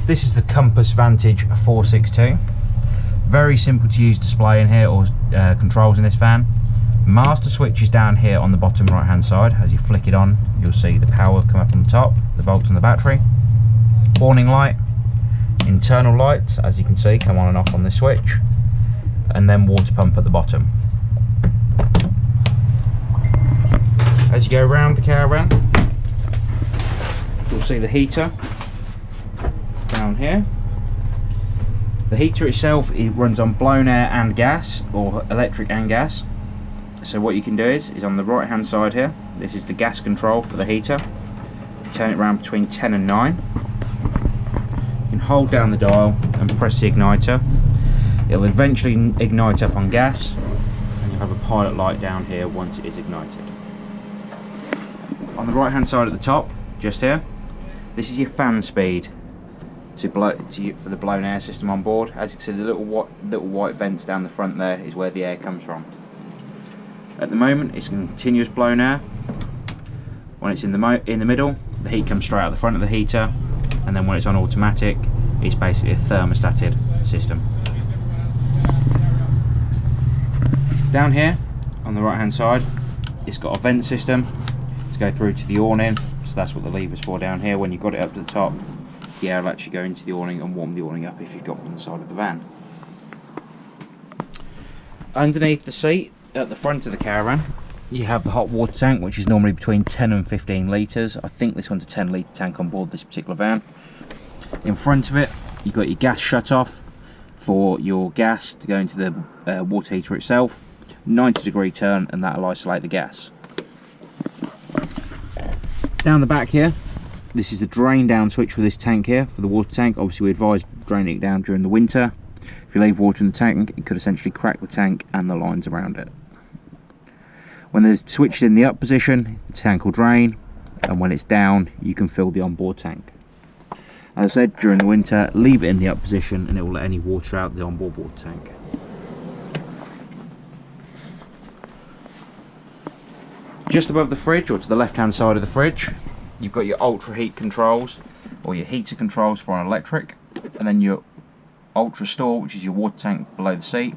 This is the Compass Vantage 462. Very simple to use display in here, or controls in this van. Master switch is down here on the bottom right hand side. As you flick it on, you'll see the power come up on the top, the volts on the battery. Warning light, internal lights, as you can see, come on and off on this switch, and then water pump at the bottom. As you go around the Caravan, you'll see the heater down here. The heater itself, it runs on blown air and gas, or electric and gas. So what you can do is on the right hand side here, this is the gas control for the heater. Turn it around between 10 and 9. You can hold down the dial and press the igniter. It'll eventually ignite up on gas, and you'll have a pilot light down here once it is ignited. On the right hand side at the top, just here, this is your fan speed for the blown air system on board. As you can see, the little white vents down the front there is where the air comes from. At the moment, it's continuous blown air. When it's in the middle, the heat comes straight out the front of the heater, and then when it's on automatic, it's basically a thermostated system. Down here, on the right hand side, it's got a vent system to go through to the awning, so that's what the lever's for down here. When you've got it up to the top, the air will actually go into the awning and warm the awning up if you've got one on the side of the van. Underneath the seat, at the front of the Caravan, you have the hot water tank, which is normally between 10 and 15 litres. I think this one's a 10 litre tank on board this particular van. In front of it, you've got your gas shut off for your gas to go into the water heater itself. 90-degree turn, and that'll isolate the gas. Down the back here, this is the drain down switch for this tank here, for the water tank. Obviously we advise draining it down during the winter. If you leave water in the tank, it could essentially crack the tank and the lines around it. When the switch is in the up position, the tank will drain, and when it's down, you can fill the onboard tank. As I said, during the winter, leave it in the up position and it will let any water out the onboard water tank. Just above the fridge, or to the left hand side of the fridge, you've got your ultra heat controls, or your heater controls for an electric, and then your ultra store, which is your water tank below the seat,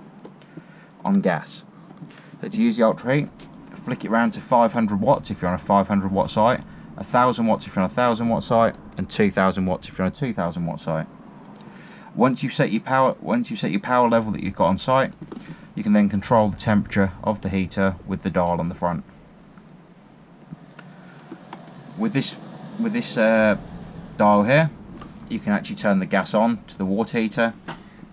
on gas. So to use the ultra heat, flick it round to 500 watts if you're on a 500 watt site, 1000 watts if you're on a 1000 watt site, and 2000 watts if you're on a 2000 watt site. Once you've set your power level that you've got on site, you can then control the temperature of the heater with the dial on the front. With this dial here, you can actually turn the gas on to the water heater.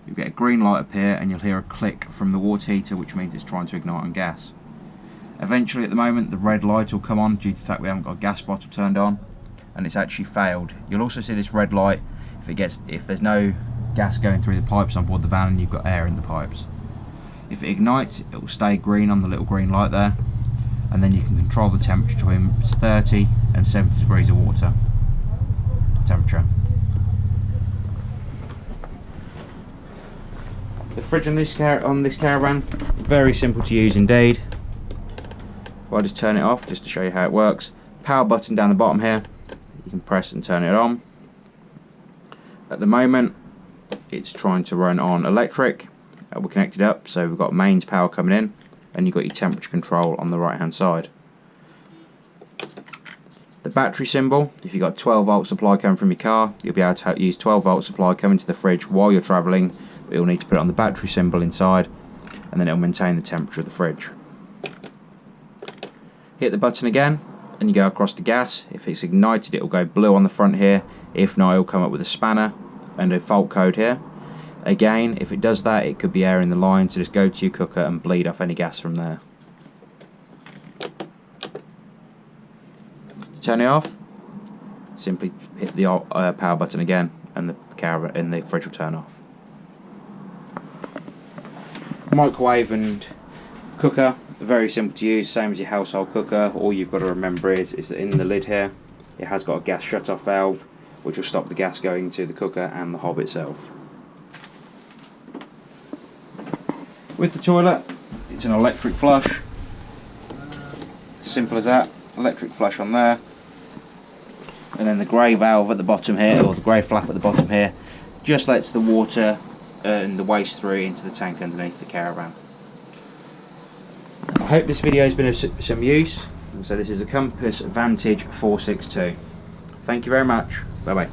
You'll get a green light up here, and you'll hear a click from the water heater, which means it's trying to ignite on gas. Eventually, at the moment, the red light will come on due to the fact we haven't got a gas bottle turned on, and it's actually failed. You'll also see this red light if there's no gas going through the pipes on board the van and you've got air in the pipes. If it ignites, it will stay green on the little green light there, and then you can control the temperature between 30 and 70 degrees of water temperature. The fridge on this Caravan, very simple to use indeed. I'll just turn it off just to show you how it works. Power button down the bottom here, you can press and turn it on. At the moment, it's trying to run on electric. We're connected up, so we've got mains power coming in, and you've got your temperature control on the right hand side. The battery symbol, if you've got 12 volt supply coming from your car, you'll be able to use 12 volt supply coming to the fridge while you're travelling, but you'll need to put it on the battery symbol inside, and then it'll maintain the temperature of the fridge. Hit the button again, and you go across to gas. If it's ignited, it will go blue on the front here. If not, it'll come up with a spanner and a fault code here. Again, if it does that, it could be air in the line, so just go to your cooker and bleed off any gas from there. To turn it off, simply hit the power button again, and the fridge will turn off. Microwave and cooker, very simple to use, same as your household cooker. All you've got to remember is that in the lid here, it has got a gas shut-off valve, which will stop the gas going to the cooker and the hob itself. With the toilet, it's an electric flush. Simple as that. Electric flush on there, and then the grey valve at the bottom here, or the grey flap at the bottom here, just lets the water and the waste through into the tank underneath the Caravan. I hope this video has been of some use. So this is a Compass Vantage 462. Thank you very much. Bye bye.